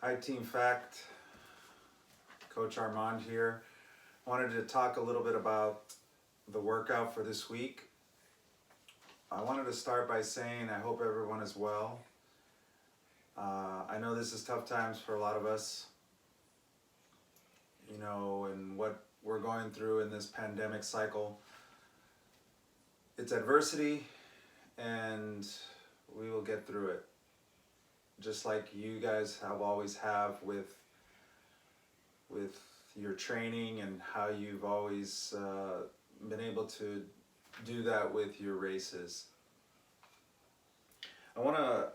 Hi Team Fact, Coach Armand here. Wanted to talk a little bit about the workout for this week. I wanted to start by saying I hope everyone is well. I know this is tough times for a lot of us, and what we're going through in this pandemic cycle. It's adversity and we will get through it. Just like you guys have always have with your training and how you've always been able to do that with your races. I want to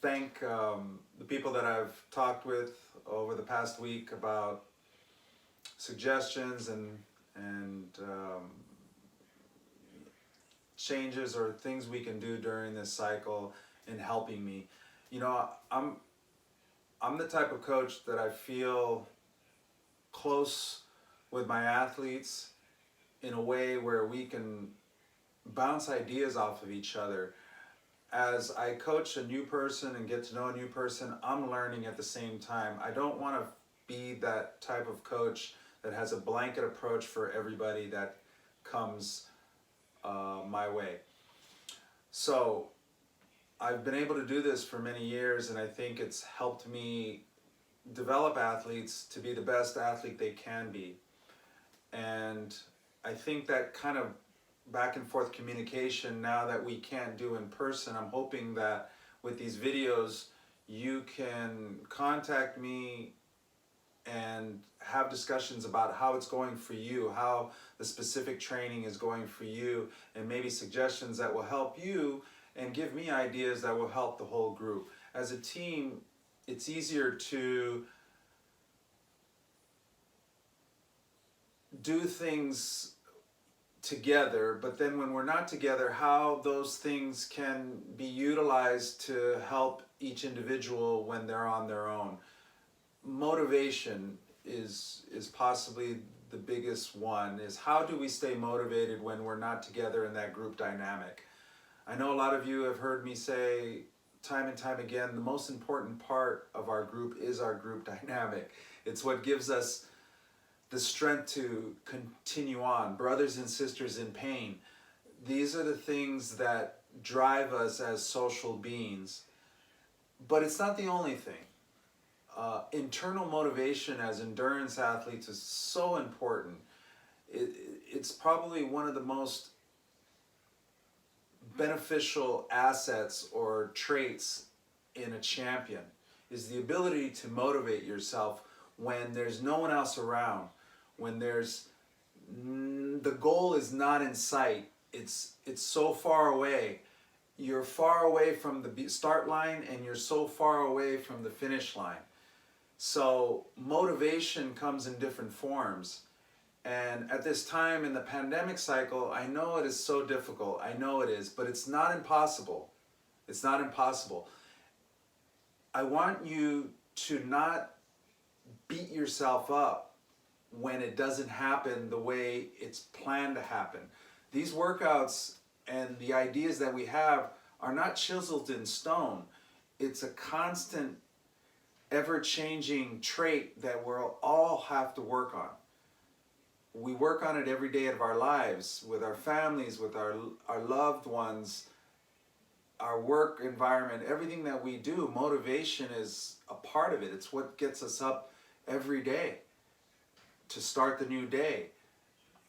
thank the people that I've talked with over the past week about suggestions and changes or things we can do during this cycle in helping me. I'm the type of coach that I feel close with my athletes in a way where we can bounce ideas off of each other. As I coach a new person and get to know a new person, I'm learning at the same time. I don't want to be that type of coach that has a blanket approach for everybody that comes my way. So I've been able to do this for many years, and I think it's helped me develop athletes to be the best athlete they can be. And I think that kind of back and forth communication, now that we can't do in person, I'm hoping that with these videos you can contact me and have discussions about how it's going for you, how the specific training is going for you, and maybe suggestions that will help you and give me ideas that will help the whole group. As a team, it's easier to do things together, but then when we're not together, how those things can be utilized to help each individual when they're on their own. Motivation is possibly the biggest one. Is how do we stay motivated when we're not together in that group dynamic? I know a lot of you have heard me say time and time again, the most important part of our group is our group dynamic. It's what gives us the strength to continue on. Brothers and sisters in pain. These are the things that drive us as social beings. But it's not the only thing. Internal motivation as endurance athletes is so important. It's probably one of the most beneficial assets or traits in a champion, is the ability to motivate yourself when there's no one else around, when the goal is not in sight. It's so far away. You're far away from the start line and you're so far away from the finish line. So motivation comes in different forms. And at this time in the pandemic cycle, I know it is so difficult. I know it is, but it's not impossible. It's not impossible. I want you to not beat yourself up when it doesn't happen the way it's planned to happen. These workouts and the ideas that we have are not chiseled in stone. It's a constant, ever-changing trait that we'll all have to work on. We work on it every day of our lives, with our families, with our loved ones, our work environment, everything that we do. Motivation is a part of it. It's what gets us up every day to start the new day.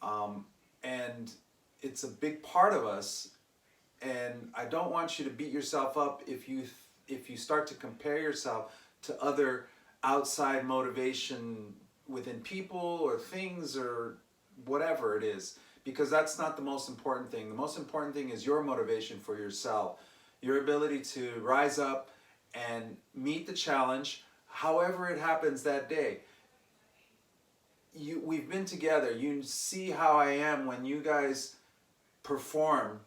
And it's a big part of us. And I don't want you to beat yourself up if you start to compare yourself to other outside motivation within people or things or whatever it is, because that's not the most important thing. The most important thing is your motivation for yourself, your ability to rise up and meet the challenge however it happens that day. We've been together. You see how I am when you guys perform,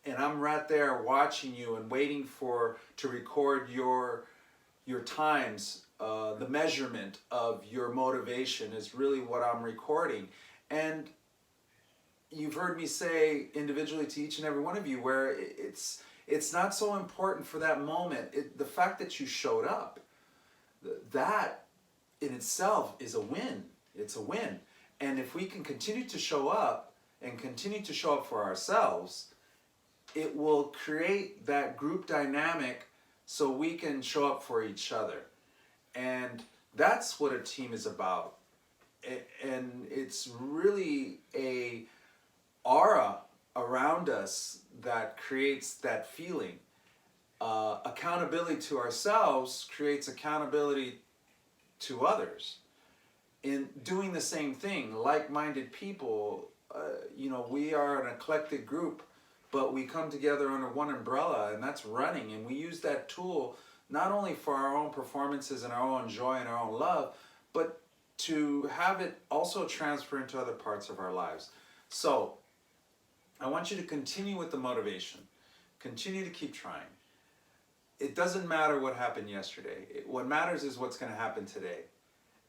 and I'm right there watching you and waiting to record your times. The measurement of your motivation is really what I'm recording. And you've heard me say individually to each and every one of you where it's not so important for that moment. The fact that you showed up, that in itself is a win. It's a win. And if we can continue to show up and continue to show up for ourselves, it will create that group dynamic so we can show up for each other. And that's what a team is about. And it's really a aura around us that creates that feeling. Accountability to ourselves creates accountability to others. In doing the same thing, like-minded people, we are an eclectic group, but we come together under one umbrella, and that's running. And we use that tool not only for our own performances and our own joy and our own love, but to have it also transfer into other parts of our lives. So I want you to continue with the motivation. Continue to keep trying. It doesn't matter what happened yesterday. What matters is what's going to happen today.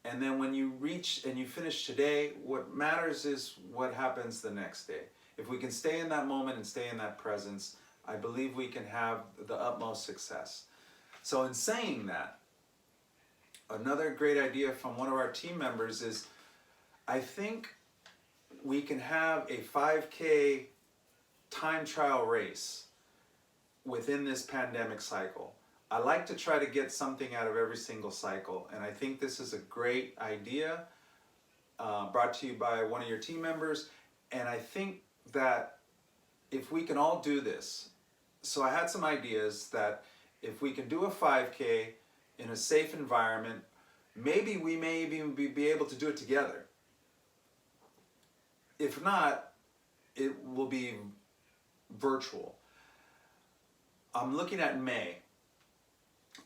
And then when you reach and you finish today, what matters is what happens the next day. If we can stay in that moment and stay in that presence, I believe we can have the utmost success. So in saying that, another great idea from one of our team members is, I think we can have a 5K time trial race within this pandemic cycle. I like to try to get something out of every single cycle, and I think this is a great idea brought to you by one of your team members. And I think that if we can all do this, so I had some ideas that if we can do a 5K in a safe environment, maybe we may even be able to do it together. If not, it will be virtual. I'm looking at May,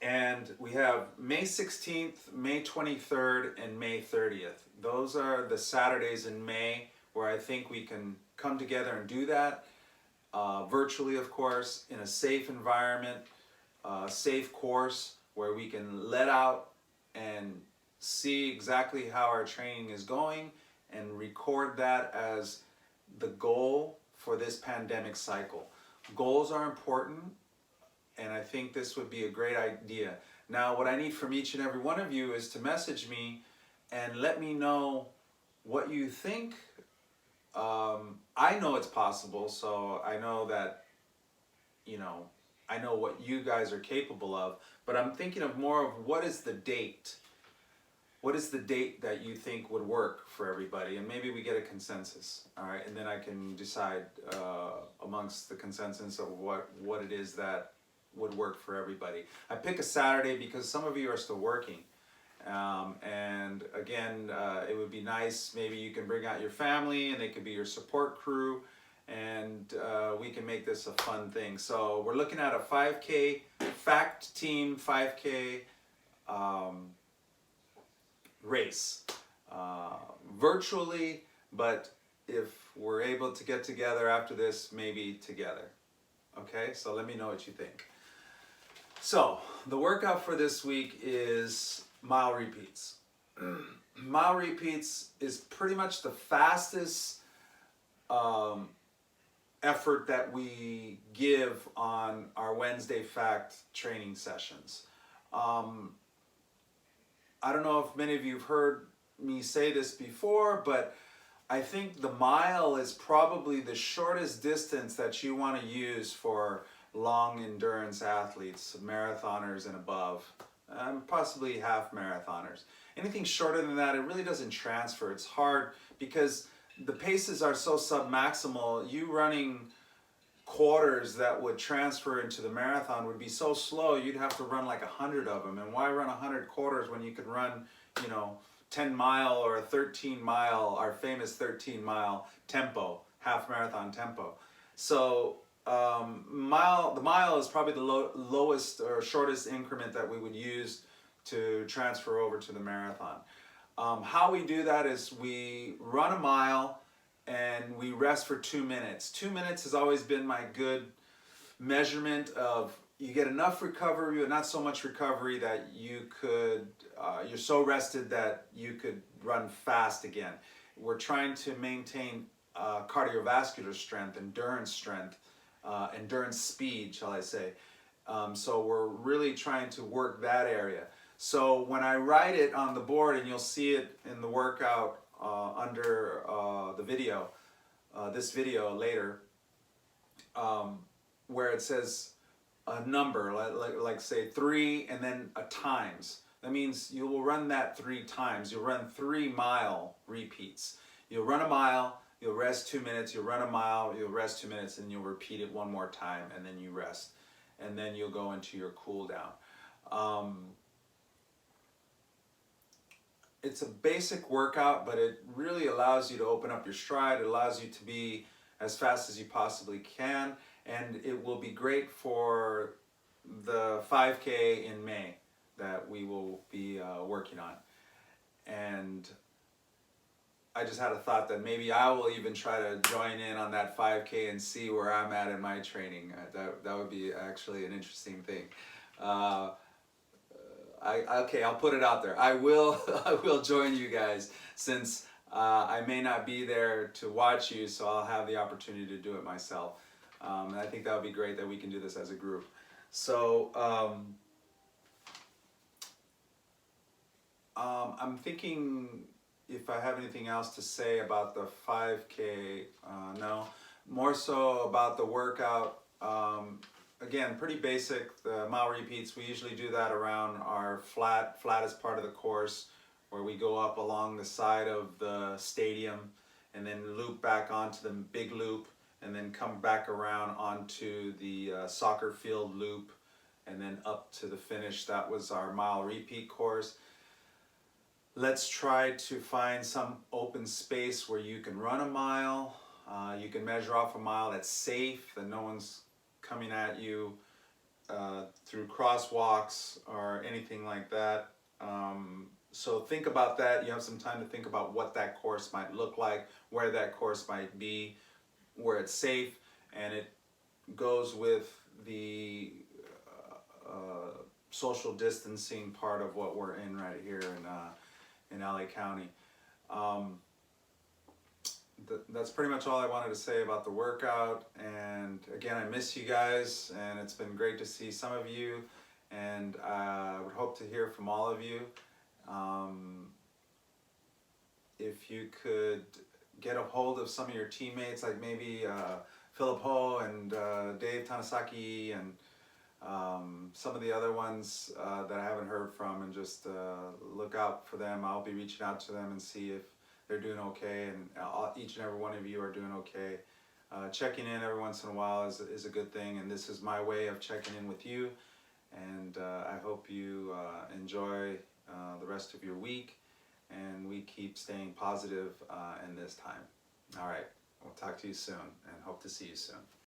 and we have May 16th, May 23rd, and May 30th. Those are the Saturdays in May where I think we can come together and do that, virtually of course, in a safe environment, safe course where we can let out and see exactly how our training is going and record that as the goal for this pandemic cycle. Goals are important, and I think this would be a great idea. Now, what I need from each and every one of you is to message me and let me know what you think. I know it's possible, so I know that, I know what you guys are capable of, but I'm thinking of more of what is the date? What is the date that you think would work for everybody? And maybe we get a consensus, all right? And then I can decide amongst the consensus of what it is that would work for everybody. I pick a Saturday because some of you are still working. And again, it would be nice, maybe you can bring out your family and they could be your support crew, and we can make this a fun thing. So we're looking at a 5K, Fact Team 5K race, virtually, but if we're able to get together after this, maybe together. Okay, so let me know what you think. So the workout for this week is mile repeats. Mile repeats is pretty much the fastest effort that we give on our Wednesday Fact training sessions. I don't know if many of you have heard me say this before, but I think the mile is probably the shortest distance that you want to use for long endurance athletes, marathoners and above, possibly half marathoners. Anything shorter than that, it really doesn't transfer. It's hard because the paces are so sub-maximal. You running quarters that would transfer into the marathon would be so slow, you'd have to run like 100 of them. And why run 100 quarters when you could run, 10 mile or a 13 mile, our famous 13 mile tempo, half marathon tempo. So the mile is probably the lowest or shortest increment that we would use to transfer over to the marathon. How we do that is we run a mile and we rest for 2 minutes. 2 minutes has always been my good measurement of you get enough recovery but not so much recovery that you could, you're so rested that you could run fast again. We're trying to maintain cardiovascular strength, endurance speed, shall I say. So we're really trying to work that area. So when I write it on the board, and you'll see it in the workout under the video, this video later, where it says a number, like say 3 and then a times. That means you will run that 3 times. You'll run 3-mile repeats. You'll run a mile, you'll rest 2 minutes, you'll run a mile, you'll rest 2 minutes, and you'll repeat it one more time, and then you rest. And then you'll go into your cool down. It's a basic workout, but it really allows you to open up your stride. It allows you to be as fast as you possibly can, and it will be great for the 5K in May that we will be working on. And I just had a thought that maybe I will even try to join in on that 5K and see where I'm at in my training. That would be actually an interesting thing. Okay, I'll put it out there. I will join you guys, since I may not be there to watch you, so I'll have the opportunity to do it myself. And I think that would be great that we can do this as a group. So I'm thinking if I have anything else to say about the 5K. No, more so about the workout. Again, pretty basic, the mile repeats. We usually do that around our flattest part of the course, where we go up along the side of the stadium and then loop back onto the big loop, and then come back around onto the soccer field loop, and then up to the finish. That was our mile repeat course. Let's try to find some open space where you can run a mile. You can measure off a mile that's safe, that no one's coming at you through crosswalks or anything like that. So think about that. You have some time to think about what that course might look like, where that course might be, where it's safe, and it goes with the social distancing part of what we're in right here in LA County. That's pretty much all I wanted to say about the workout. And again, I miss you guys, and it's been great to see some of you, and I would hope to hear from all of you. If you could get a hold of some of your teammates, like maybe Philip Ho and Dave Tanasaki, and some of the other ones that I haven't heard from, and just look out for them. I'll be reaching out to them and see if they're doing okay, and each and every one of you are doing okay. Checking in every once in a while is a good thing, and this is my way of checking in with you. And I hope you enjoy the rest of your week, and we keep staying positive in this time. All right, we'll talk to you soon, and hope to see you soon.